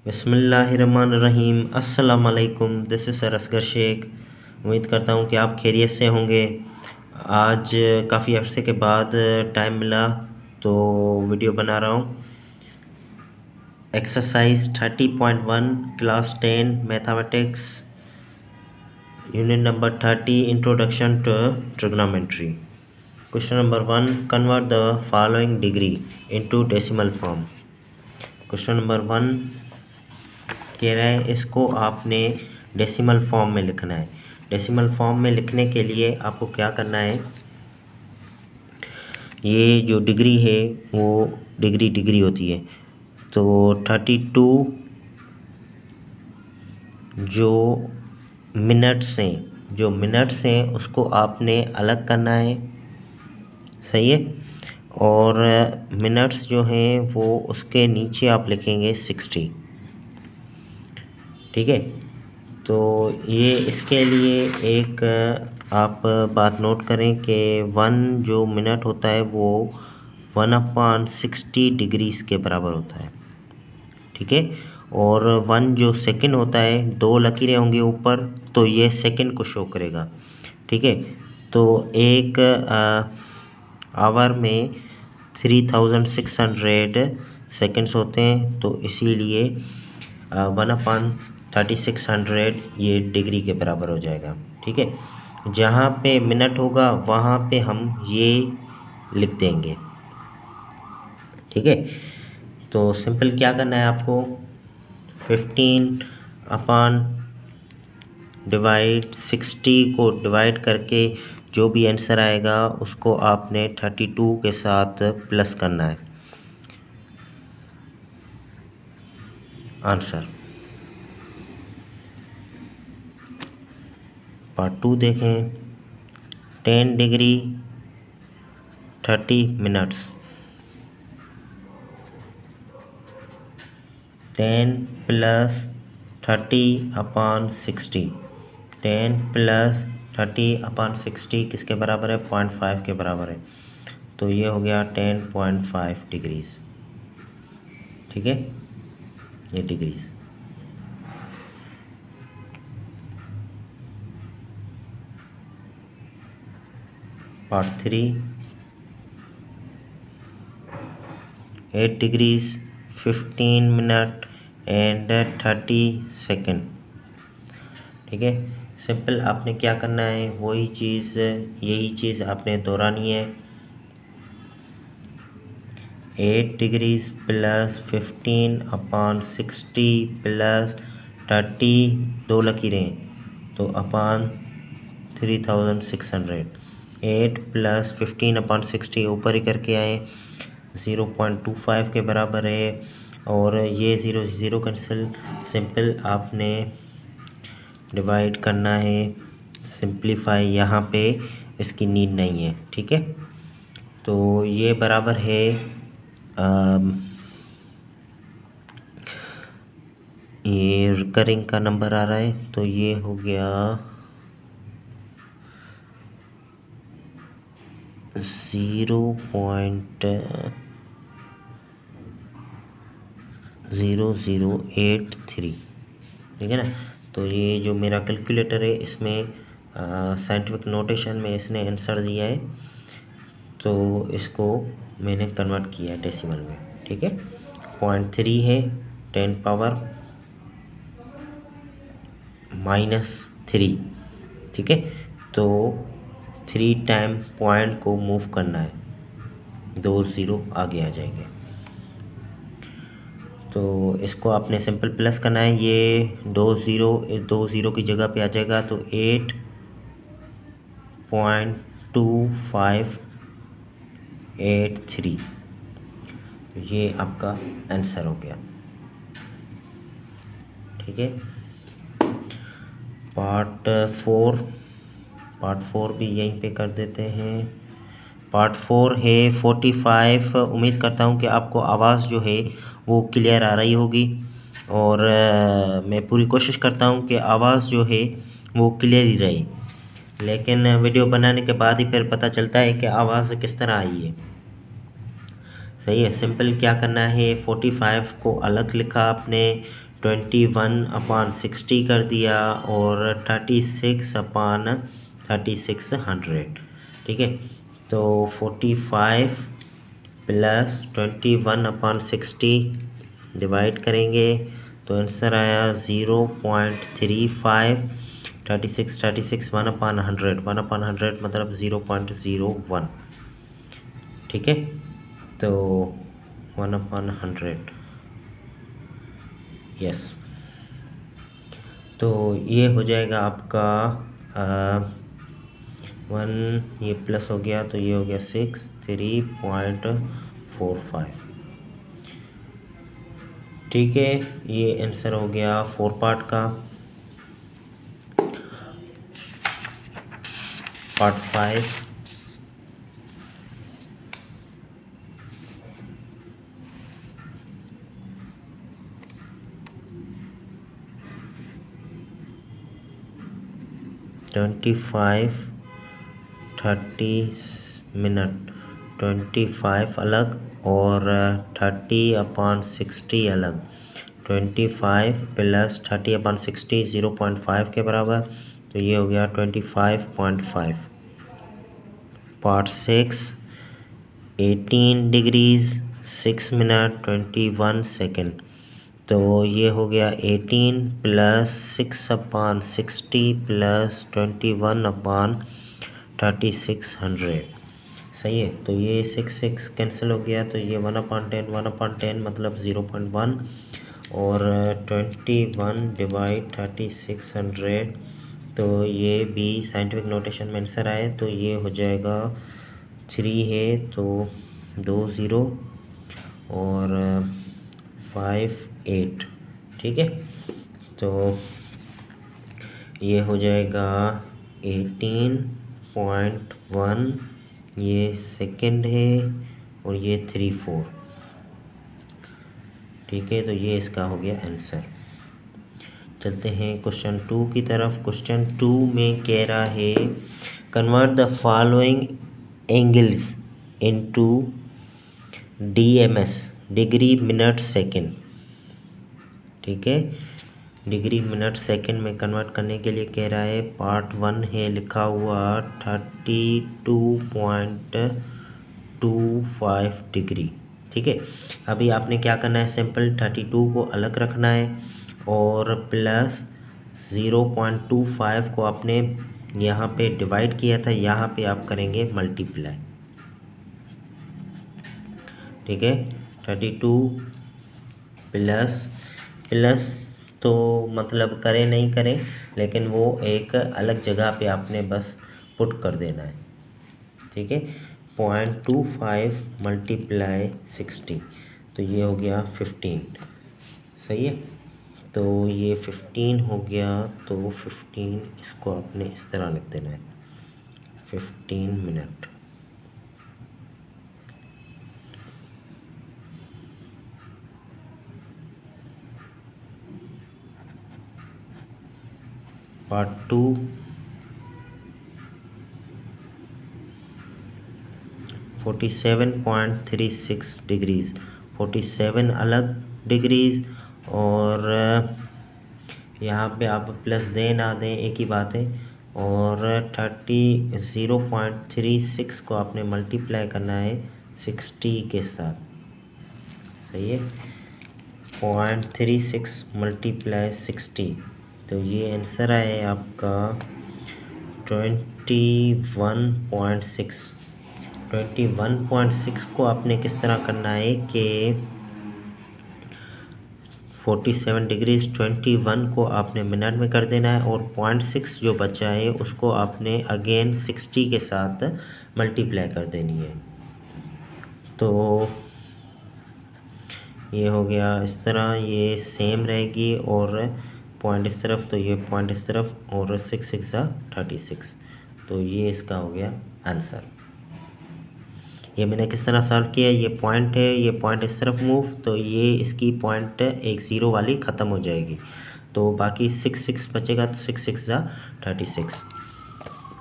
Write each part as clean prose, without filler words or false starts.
बिस्मिल्लाहिर्रहमानिर्रहीम। अस्सलाम वालेकुम। This is Asghar Sheikh. उम्मीद करता हूँ कि आप खैरियत से होंगे। आज काफ़ी अरसे के बाद टाइम मिला तो वीडियो बना रहा हूँ। Exercise 30.1 class 10 mathematics unit number 30 introduction to trigonometry. Question number 1, convert the following degree into decimal form. Question number 1 कह रहा है इसको आपने डेसिमल फॉर्म में लिखना है। डेसिमल फॉर्म में लिखने के लिए आपको क्या करना है, ये जो डिग्री है वो डिग्री होती है। तो 32 जो मिनट्स हैं उसको आपने अलग करना है, सही है। और मिनट्स जो हैं वो उसके नीचे आप लिखेंगे 60, ठीक है। तो ये इसके लिए एक आप बात नोट करें कि 1 जो मिनट होता है वो 1/60 डिग्रीज़ के बराबर होता है, ठीक है। और 1 जो सेकंड होता है, 2 लकीरें होंगी ऊपर, तो ये सेकंड को शो करेगा, ठीक है। तो एक आवर में 3600 सेकंड्स होते हैं, तो इसीलिए 1/3600 ये डिग्री के बराबर हो जाएगा, ठीक है। जहाँ पे मिनट होगा वहाँ पे हम ये लिख देंगे, ठीक है। तो सिंपल क्या करना है आपको, 15/60 को डिवाइड करके जो भी आंसर आएगा उसको आपने 32 के साथ प्लस करना है आंसर। पार्ट 2 देखें। 10 डिग्री 30 मिनट्स, 10 + 30/60, 10 + 30/60 किसके बराबर है, 0.5 के बराबर है। तो ये हो गया 10.5 डिग्रीज़, ठीक है, ये degrees. Part 3, 8 degrees 15 minute and 30 second, ठीक है। सिंपल आपने क्या करना है, यही चीज़ आपने दोहरानी है। 8 डिग्रीज़ + 15/60 + 30, 2 लकीरें, तो अपान 3600। 8 + 15/60 ऊपर ही करके आए, 0.25 के बराबर है। और ये 0 कैंसिल, सिंपल आपने डिवाइड करना है, सिंप्लीफाई यहाँ पे इसकी नीड नहीं है, ठीक है। तो ये बराबर है ये रिकरिंग का नंबर आ रहा है, तो ये हो गया 0.0083, ठीक है ना। तो ये जो मेरा कैलकुलेटर है इसमें साइंटिफिक नोटेशन में इसने आंसर दिया है, तो इसको मैंने कन्वर्ट किया है डेसिमल में, ठीक है। 0.3 है 10 पावर -3, ठीक है। तो 3 टाइम पॉइंट को मूव करना है, 2 0 आगे आ जाएंगे। तो इसको आपने सिंपल प्लस करना है, ये 2 0 की जगह पे आ जाएगा, तो 8.2583, ये आपका आंसर हो गया, ठीक है। पार्ट 4 भी यहीं पे कर देते हैं। पार्ट 4 है 45। उम्मीद करता हूँ कि आपको आवाज़ जो है वो क्लियर आ रही होगी, और मैं पूरी कोशिश करता हूँ कि आवाज़ जो है वो क्लियर ही रहे, लेकिन वीडियो बनाने के बाद ही फिर पता चलता है कि आवाज़ किस तरह आई है, सही है। सिंपल क्या करना है, 45 को अलग लिखा आपने, 21/60 कर दिया और 36/3600, ठीक है। तो 45 प्लस 21/60 डिवाइड करेंगे तो आंसर आया 0.35। 36 1/100 1/100 मतलब 0.01, ठीक है। तो 1/100, यस। तो ये हो जाएगा आपका 1, ये प्लस हो गया तो ये हो गया 63.45, ठीक है। ये आंसर हो गया 4 पार्ट का। पार्ट 5, (25, 30 मिनट) 25 अलग और 30/60 अलग। 25 प्लस 30/60 0.5 के बराबर, तो ये हो गया 25.5। पार्ट 6, 18 डिग्रीज 6 मिनट 21 सेकेंड, तो ये हो गया 18 प्लस 6/60 प्लस 21/3600, सही है। तो ये 6 कैंसिल हो गया, तो ये 1/10 मतलब 0.1 और 21/3600, तो ये भी साइंटिफिक नोटेशन में आंसर आए तो ये हो जाएगा 3 है तो 2 0 और 5 8, ठीक है। तो ये हो जाएगा 18.1, ये सेकंड है और ये 3 4, ठीक है। तो ये इसका हो गया आंसर। चलते हैं क्वेश्चन 2 की तरफ। क्वेश्चन 2 में कह रहा है convert the following angles into DMS, degree minute second, ठीक है। डिग्री मिनट सेकंड में कन्वर्ट करने के लिए कह रहा है। पार्ट 1 है लिखा हुआ 32.25 डिग्री, ठीक है। अभी आपने क्या करना है, सिंपल 32 को अलग रखना है और प्लस 0.25 को आपने यहाँ पे डिवाइड किया था, यहाँ पे आप करेंगे मल्टीप्लाई, ठीक है। 32 प्लस तो मतलब करें नहीं करें, लेकिन वो एक अलग जगह पे आपने बस पुट कर देना है, ठीक है। 0.25 मल्टीप्लाई 60, तो ये हो गया 15, सही है। तो ये 15 हो गया, तो 15 इसको आपने इस तरह लिख देना है 15 मिनट। पार्ट 2, 47.36 डिग्रीज, 47 अलग डिग्रीज और यहाँ पे आप प्लस दें ना दें एक ही बात है। और 0.36 को आपने मल्टीप्लाई करना है 60 के साथ, सही है। 0.36 मल्टीप्लाई 60, तो ये आंसर है आपका 21.6। 21.6 को आपने किस तरह करना है कि 47 डिग्रीज 21 को आपने मिनट में कर देना है और 0.6 जो बचा है उसको आपने अगेन 60 के साथ मल्टीप्लाई कर देनी है। तो ये हो गया इस तरह, ये सेम रहेगी और पॉइंट इस तरफ तो ये पॉइंट इस तरफ और 6 6 36, तो ये इसका हो गया आंसर। ये मैंने किस तरह सॉल्व किया, ये पॉइंट है, ये पॉइंट इस तरफ मूव, तो ये इसकी पॉइंट एक ज़ीरो वाली ख़त्म हो जाएगी, तो बाकी 6 6 बचेगा, तो 6 6 36।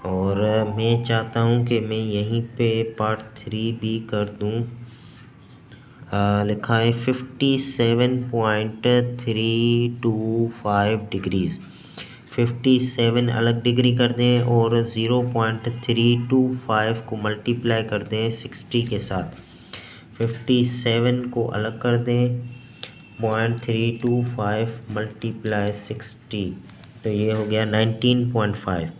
और मैं चाहता हूँ कि मैं यहीं पे पार्ट 3 भी कर दूँ, लिखा है 57.325 डिग्रीज़। 57 अलग डिग्री कर दें और 0.325 को मल्टीप्लाई कर दें 60 के साथ। 57 को अलग कर दें, 0.325 मल्टीप्लाई 60, तो ये हो गया 19.5।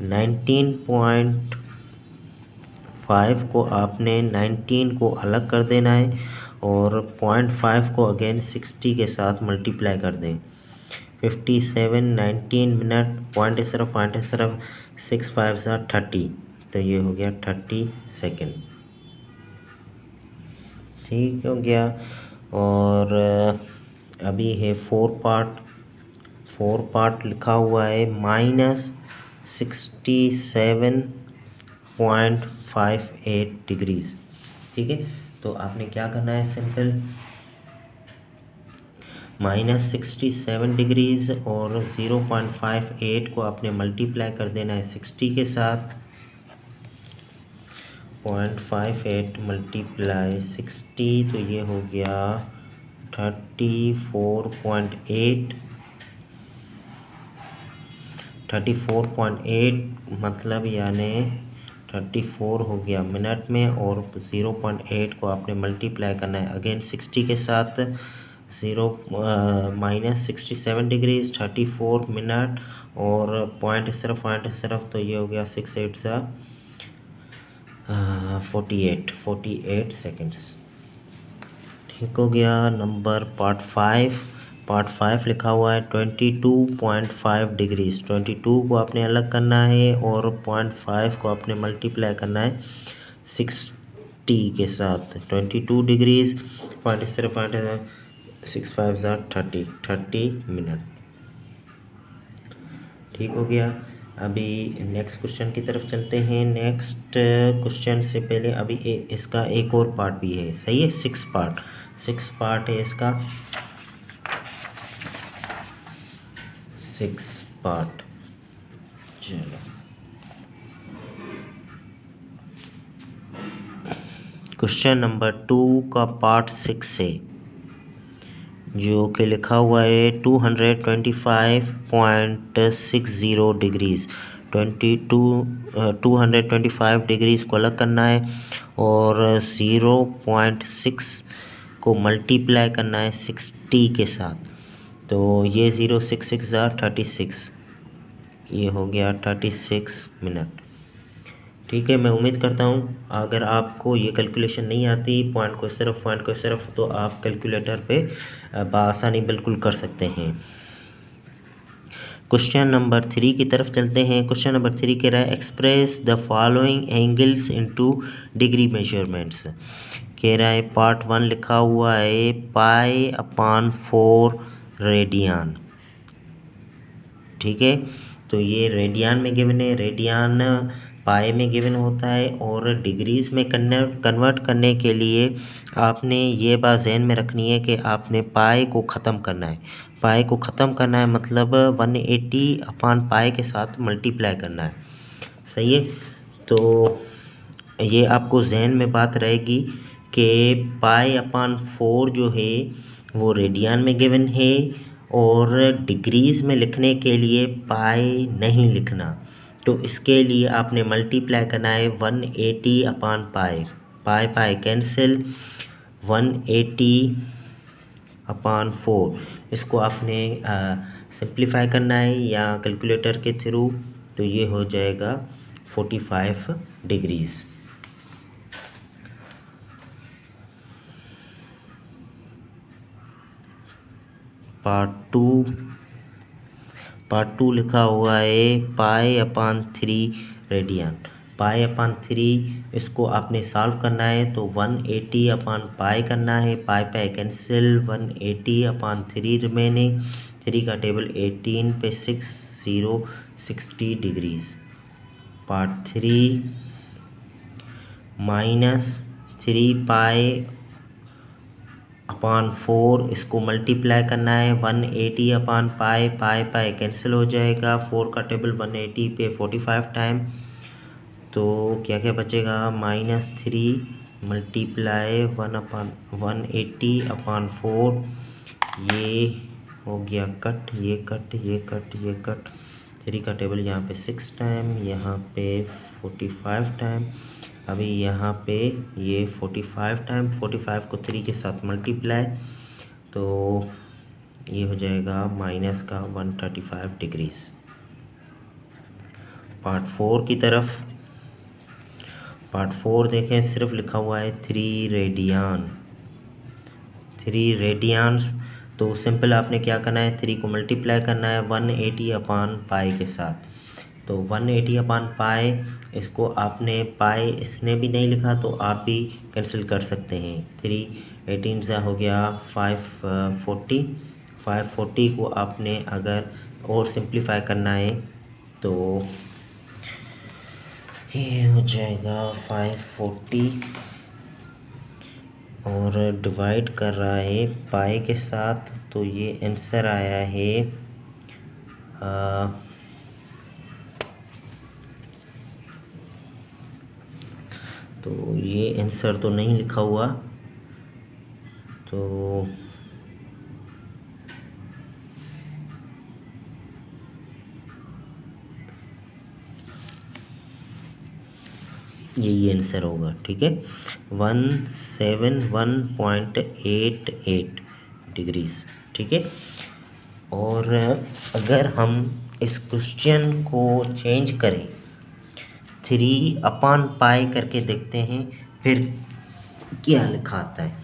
19.5 को आपने 19 को अलग कर देना है और 0.5 को अगेन 60 के साथ मल्टीप्लाई कर दें। 57 19 मिनट, पॉइंट सिर्फ 6 5 30, तो ये हो गया 30 सेकेंड। ठीक हो गया। और अभी है 4 पार्ट लिखा हुआ है -67.58 डिग्रीज़। ठीक है, तो आपने क्या करना है, सिंपल -67 डिग्रीज़ और 0.58 को आपने मल्टीप्लाई कर देना है 60 के साथ। 0.58 मल्टीप्लाई 60, तो ये हो गया 34.8 मतलब यानी 34 हो गया मिनट में, और 0.8 को आपने मल्टीप्लाई करना है अगेन 60 के साथ। -67 डिग्रीज 34 मिनट और पॉइंट सिर्फ तो ये हो गया 6 8 सा 48 सेकेंड्स। ठीक हो गया। नंबर पार्ट 5 लिखा हुआ है 22.5 डिग्रीज। 22 को आपने अलग करना है और 0.5 को आपने मल्टीप्लाई करना है 60 के साथ। 22 डिग्रीज पॉइंट सिर्फ 6 5 30 मिनट। ठीक हो गया। अभी नेक्स्ट क्वेश्चन की तरफ चलते हैं। नेक्स्ट क्वेश्चन से पहले अभी इसका एक और पार्ट भी है, सही है। 6 पार्ट है इसका, 6 पार्ट। चलो क्वेश्चन नंबर 2 का पार्ट 6 है, जो कि लिखा हुआ है 225.60 डिग्रीज़। 225 डिग्रीज़ को अलग करना है और 0.6 को मल्टीप्लाई करना है 60 के साथ। तो ये 0 6 6 36, ये हो गया 36 मिनट। ठीक है, मैं उम्मीद करता हूँ अगर आपको ये कैलकुलेशन नहीं आती पॉइंट को सिर्फ तो आप कैलकुलेटर पे बआसानी बिल्कुल कर सकते हैं। क्वेश्चन नंबर 3 की तरफ चलते हैं। क्वेश्चन नंबर 3 कह रहा है express the following angles into degree measurements. कह रहा है पार्ट 1 लिखा हुआ है π/4 रेडियन। ठीक है, तो ये रेडियन में गिवन है, रेडियन पाई में गिवन होता है, और डिग्रीज़ में कन्वर्ट करने के लिए आपने ये बात ज़हन में रखनी है कि आपने पाई को ख़त्म करना है। पाई को ख़त्म करना है मतलब 180/पाई के साथ मल्टीप्लाई करना है, सही है। तो ये आपको जहन में बात रहेगी कि π/4 जो है वो रेडियन में गिवन है, और डिग्रीज़ में लिखने के लिए पाई नहीं लिखना, तो इसके लिए आपने मल्टीप्लाई करना है 180/पाई। पाई कैंसिल, 180/4 इसको आपने सिंप्लीफाई करना है या कैलकुलेटर के थ्रू, तो ये हो जाएगा 45 डिग्रीज़। पार्ट टू लिखा हुआ है π/3 रेडियन। π/3 इसको आपने सॉल्व करना है, तो 180/पाई करना है, पाई कैंसिल, 180/3 रिमेनिंग, 3 का टेबल 18 पे 6 0 60 डिग्रीज़। पार्ट 3 -3π/4 इसको मल्टीप्लाई करना है 180/पाई, पाई कैंसिल हो जाएगा, 4 का टेबल 180 पे 45 टाइम, तो क्या क्या बचेगा -3 मल्टीप्लाई 1/180/4, ये हो गया कट, ये कट, ये कट, ये कट। 3 का टेबल यहाँ पे 6 टाइम, यहाँ पे 45 टाइम, अभी यहाँ पे ये 45 टाइम, 45 को 3 के साथ मल्टीप्लाई, तो ये हो जाएगा माइनस का 135 डिग्रीज। पार्ट 4 की तरफ। पार्ट 4 देखें, सिर्फ लिखा हुआ है 3 रेडियन, 3 रेडियंस। तो सिंपल आपने क्या करना है, 3 को मल्टीप्लाई करना है 180/पाई के साथ। तो 180/पाई, इसको आपने पाई इसने भी नहीं लिखा तो आप भी कैंसिल कर सकते हैं। 3 18 से हो गया 540, 540 को आपने अगर और सिंप्लीफाई करना है तो ये हो जाएगा 540 और डिवाइड कर रहा है पाई के साथ, तो ये आंसर आया है तो ये आंसर तो नहीं लिखा हुआ, तो यही आंसर होगा। ठीक है, 171.88 डिग्रीज। ठीक है, और अगर हम इस क्वेश्चन को चेंज करें 3/पाई करके देखते हैं फिर क्या लिखा आता है।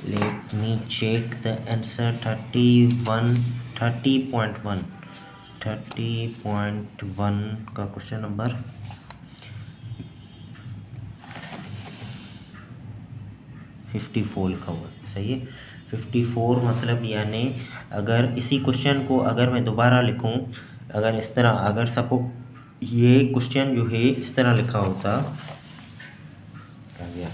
Let me check the answer. 30.1 का क्वेश्चन नंबर 54 लिखा हुआ है। सही है, 54 मतलब यानी अगर इसी क्वेश्चन को अगर मैं दोबारा लिखूं, अगर इस तरह, अगर सपोज ये क्वेश्चन जो है इस तरह लिखा होता, क्या गया,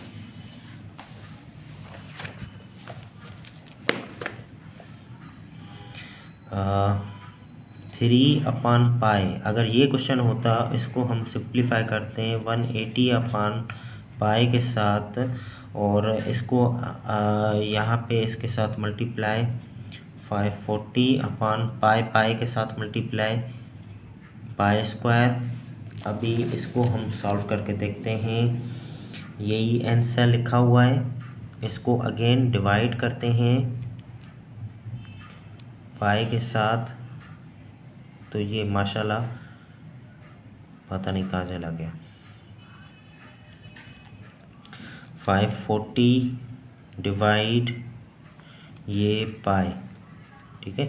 थ्री अपॉन पाई, अगर ये क्वेश्चन होता, इसको हम सिंप्लीफाई करते हैं 180/पाई के साथ, और इसको यहाँ पे इसके साथ मल्टीप्लाई 540/पाई, पाई के साथ मल्टीप्लाई पाई स्क्वायर। अभी इसको हम सॉल्व करके देखते हैं, यही आंसर लिखा हुआ है। इसको अगेन डिवाइड करते हैं पाई के साथ, तो ये माशाल्लाह पता नहीं कहाँ चला गया, 540 डिवाइड ये पाई। ठीक है,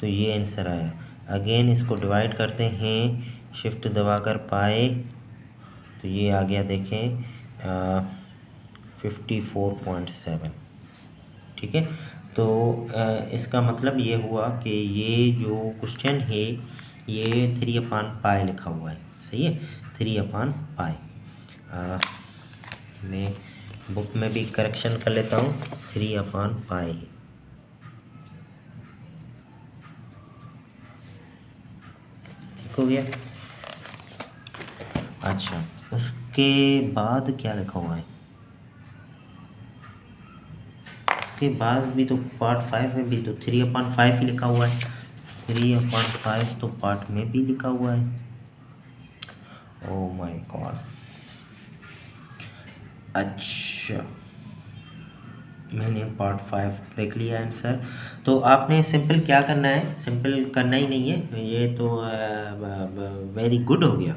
तो ये आंसर आया। अगेन इसको डिवाइड करते हैं शिफ्ट दबाकर पाई, तो ये आ गया देखें 54.7। ठीक है, तो इसका मतलब ये हुआ कि ये जो क्वेश्चन है ये 3/पाई लिखा हुआ है। सही है, 3/पाई। मैं बुक में भी करेक्शन कर लेता हूँ, 3/पाई है। ठीक हो गया। अच्छा, उसके बाद क्या लिखा हुआ है, उसके बाद भी तो पार्ट 5 में भी तो 3/5 ही लिखा हुआ है। 3/5 तो पार्ट में भी लिखा हुआ है। Oh my God. अच्छा, मैंने पार्ट 5 देख लिया आंसर। तो आपने सिंपल क्या करना है, सिंपल करना ही नहीं है, ये तो वेरी गुड हो गया।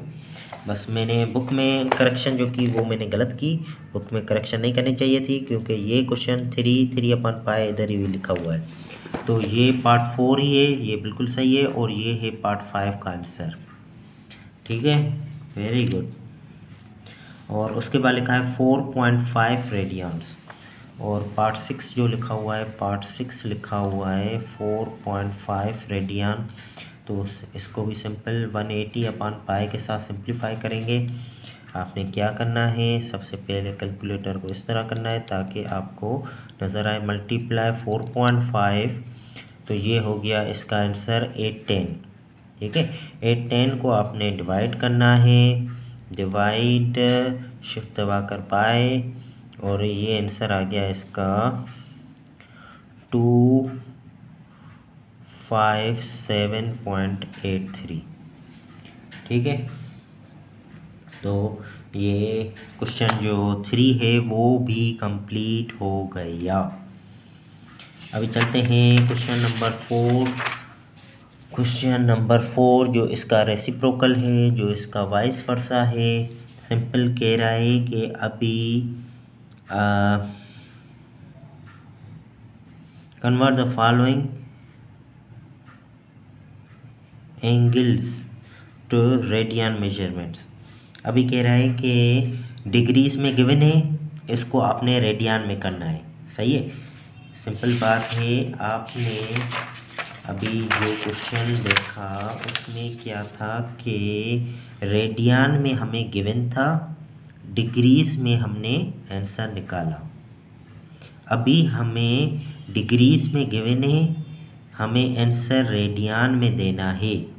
बस मैंने बुक में करेक्शन जो की वो मैंने गलत की, बुक में करेक्शन नहीं करनी चाहिए थी, क्योंकि ये क्वेश्चन 3/पाई इधर ही लिखा हुआ है। तो ये पार्ट 4 ही है, ये बिल्कुल सही है, और ये है पार्ट 5 का आंसर। ठीक है, वेरी गुड। और उसके बाद लिखा है 4.5 रेडियंस, और पार्ट 6 जो लिखा हुआ है, पार्ट 6 लिखा हुआ है 4.5 रेडियन। तो इसको भी सिंपल 180/पाई के साथ सिंप्लीफाई करेंगे। आपने क्या करना है, सबसे पहले कैलकुलेटर को इस तरह करना है ताकि आपको नज़र आए, मल्टीप्लाई 4.5, तो ये हो गया इसका आंसर 810। ठीक है, 810 को आपने डिवाइड करना है डिवाइड शिफ्ट दबाकर पाए और ये आंसर आ गया इसका 257.83। ठीक है, तो ये क्वेश्चन जो 3 है वो भी कंप्लीट हो गया। अभी चलते हैं क्वेश्चन नंबर 4। क्वेश्चन नंबर 4 जो इसका रेसिप्रोकल है, जो इसका वाइस वर्सा है। सिंपल कह रहा है कि अभी convert the following angles two radian measurements. अभी कह रहा है कि डिग्रीज में गिवन है, इसको आपने रेडियन में करना है। सही है, सिंपल बात है। आपने अभी जो क्वेश्चन देखा उसमें क्या था कि रेडियन में हमें गिवन था, डिग्रीज में हमने आंसर निकाला। अभी हमें डिग्रीज में गिवन है, हमें आंसर रेडियन में देना है।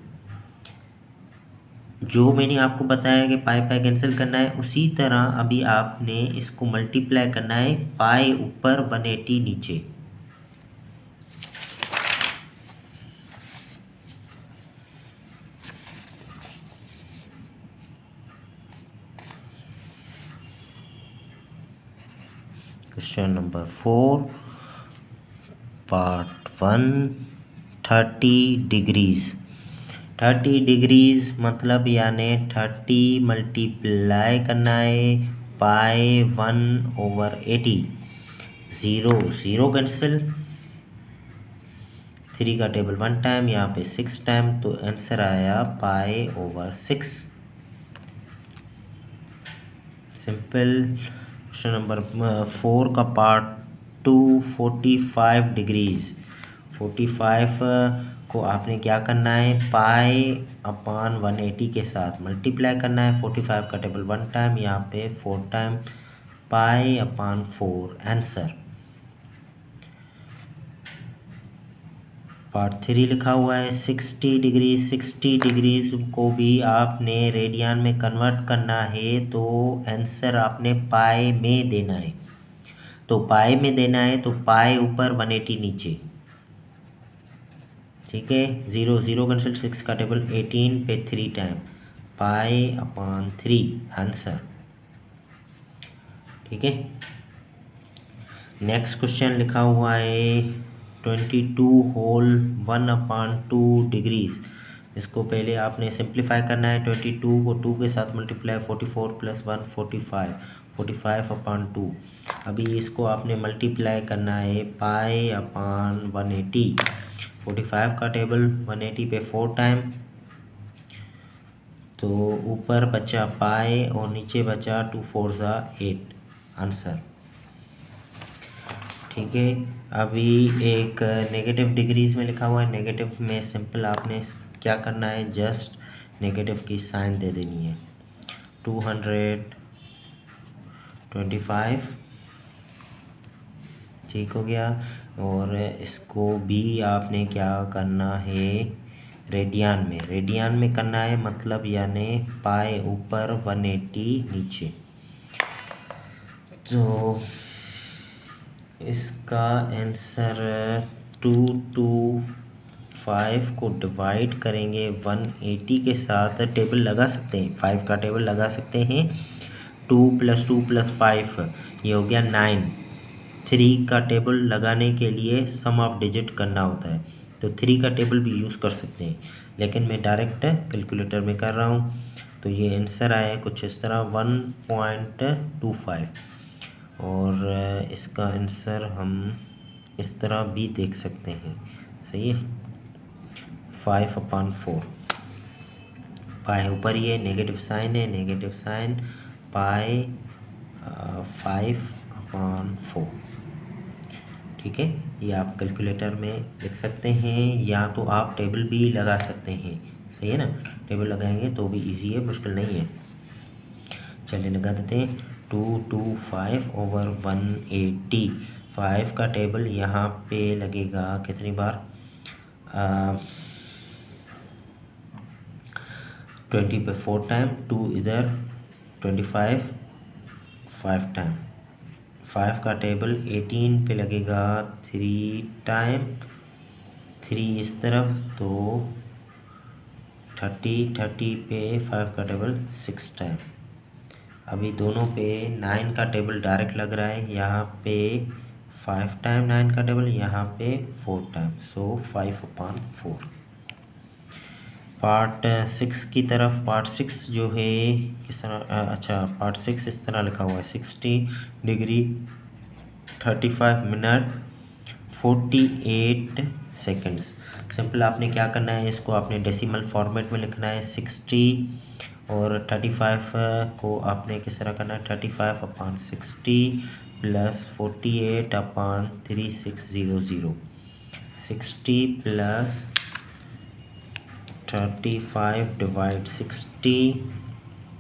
जो मैंने आपको बताया कि पाई पाई कैंसिल करना है, उसी तरह अभी आपने इसको मल्टीप्लाई करना है, पाई ऊपर 180 नीचे। Question number 4 part 1 30 degrees. 30 degrees मतलब यानी 30 मल्टीप्लाई करना है पाई 1/80। 0 0 कैंसिल, 3 का टेबल 1 टाइम, यहाँ पे 6 टाइम, तो आंसर आया पाई/6। सिंपल। क्वेश्चन नंबर 4 का पार्ट 2 45 डिग्रीज। 45 को आपने क्या करना है, पाई/180 के साथ मल्टीप्लाई करना है। 45 का टेबल 1 टाइम, यहाँ पे 4 टाइम, पाई/4 आंसर। पार्ट 3 लिखा हुआ है 60 डिग्री। 60 डिग्रीज को भी आपने रेडियन में कन्वर्ट करना है, तो आंसर आपने पाई में देना है। तो पाई में देना है तो पाई ऊपर 180 नीचे। ठीक है, 0 0 कैंसिल, 6 का टेबल 18 पे 3 टाइम, पाई/3 आंसर। ठीक है, नेक्स्ट क्वेश्चन लिखा हुआ है 22 होल 1/2 डिग्रीज। इसको पहले आपने सिंप्लीफाई करना है। 22 को 2 के साथ मल्टीप्लाई, 44 + 1 45, 45/2। अभी इसको आपने मल्टीप्लाई करना है पाई/180। 45 का टेबल 180 पे 4 टाइम, तो ऊपर बचा पाई और नीचे बचा 2 4 8 आंसर। ठीक है, अभी एक नेगेटिव डिग्रीज में लिखा हुआ है। नेगेटिव में सिंपल आपने क्या करना है, जस्ट नेगेटिव की साइन दे देनी है। 225 ठीक हो गया। और इसको भी आपने क्या करना है, रेडियन में। रेडियन में करना है मतलब यानी पाई ऊपर 180 नीचे। तो इसका आंसर 225 को डिवाइड करेंगे 180 के साथ, टेबल लगा सकते हैं, 5 का टेबल लगा सकते हैं। 2 + 2 + 5 ये हो गया 9। 3 का टेबल लगाने के लिए सम ऑफ डिजिट करना होता है, तो 3 का टेबल भी यूज़ कर सकते हैं, लेकिन मैं डायरेक्ट कैलकुलेटर में कर रहा हूँ। तो ये आंसर आया कुछ इस तरह 1.25। और इसका आंसर हम इस तरह भी देख सकते हैं। सही है, 5/4। पाई ऊपर ये नेगेटिव साइन है, नेगेटिव साइन, पाई 5/4। ठीक है, ये आप कैलकुलेटर में लिख सकते हैं, या तो आप टेबल भी लगा सकते हैं। सही है ना, टेबल लगाएंगे तो भी इजी है, मुश्किल नहीं है। चलिए लगा देते हैं। 225/180। 5 का टेबल यहाँ पे लगेगा कितनी बार, 20 पे 4 टाइम, 2 इधर 25 5 टाइम, 5 का टेबल 18 पे लगेगा 3 टाइम, 3 इस तरफ तो 30 पे 5 का टेबल 6 टाइम। अभी दोनों पे 9 का टेबल डायरेक्ट लग रहा है, यहाँ पे 5 टाइम 9 का टेबल, यहाँ पे 4 टाइम, सो 5/4। पार्ट 6 की तरफ, पार्ट 6 जो है किस तरह, अच्छा पार्ट 6 इस तरह लिखा हुआ है 60 डिग्री 35 मिनट 48 सेकेंड्स। सिंपल आपने क्या करना है, इसको आपने डेसिमल फॉर्मेट में लिखना है। 60 और 35 को आपने किस तरह करना है, 35/60 प्लस 48/3600, 60 प्लस 35 डिवाइड 60,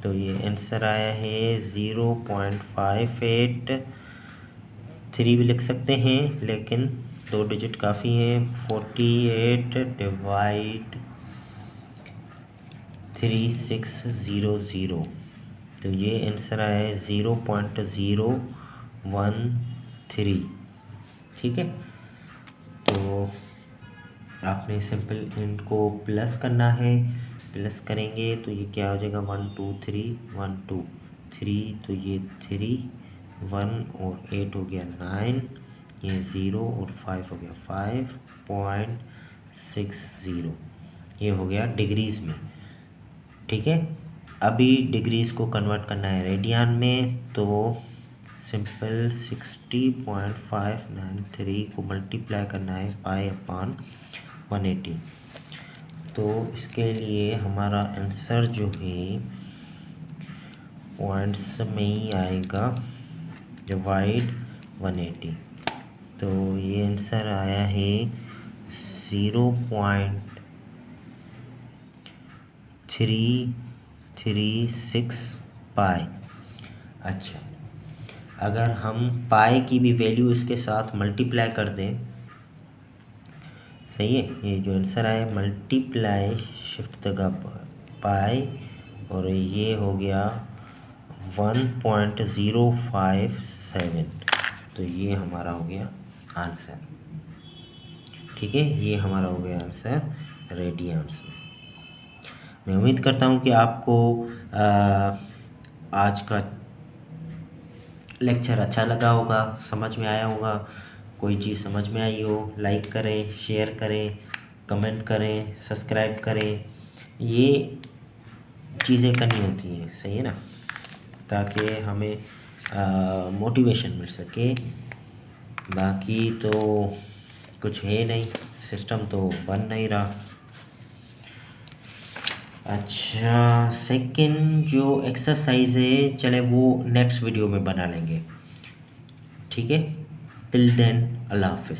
तो ये आंसर आया है 0.58। 3 भी लिख सकते हैं लेकिन 2 डिजिट काफ़ी हैं। 48 डिवाइड 3600, तो ये आंसर आया है 0.013। ठीक है, तो आपने सिंपल इनको प्लस करना है। प्लस करेंगे तो ये क्या हो जाएगा, 1 2 3 1 2 3, तो ये 3 1 और 8 हो गया 9, ये 0 और 5 हो गया 5.60, ये हो गया डिग्रीज़ में। ठीक है, अभी डिग्रीज़ को कन्वर्ट करना है रेडियन में, तो सिंपल 60.593 को मल्टीप्लाई करना है π/180। तो इसके लिए हमारा आंसर जो है पॉइंट्स में ही आएगा, डिवाइड 180, तो ये आंसर आया है 0.336 पाई। अच्छा, अगर हम पाई की भी वैल्यू इसके साथ मल्टीप्लाई कर दें, सही है, ये जो आंसर आया मल्टीप्लाई शिफ्ट तक पाई, और ये हो गया 1.057, तो ये हमारा हो गया आंसर। ठीक है, ये हमारा हो गया आंसर रेडियंस में। मैं उम्मीद करता हूँ कि आपको आज का लेक्चर अच्छा लगा होगा, समझ में आया होगा। कोई चीज़ समझ में आई हो, लाइक करें, शेयर करें, कमेंट करें, सब्सक्राइब करें, ये चीज़ें करनी होती हैं, सही है ना, ताकि हमें मोटिवेशन मिल सके। बाकी तो कुछ है नहीं, सिस्टम तो बन नहीं रहा। अच्छा, सेकंड जो एक्सरसाइज है, चले वो नेक्स्ट वीडियो में बना लेंगे। ठीक है, टिल देन अल्लाह हाफिज़।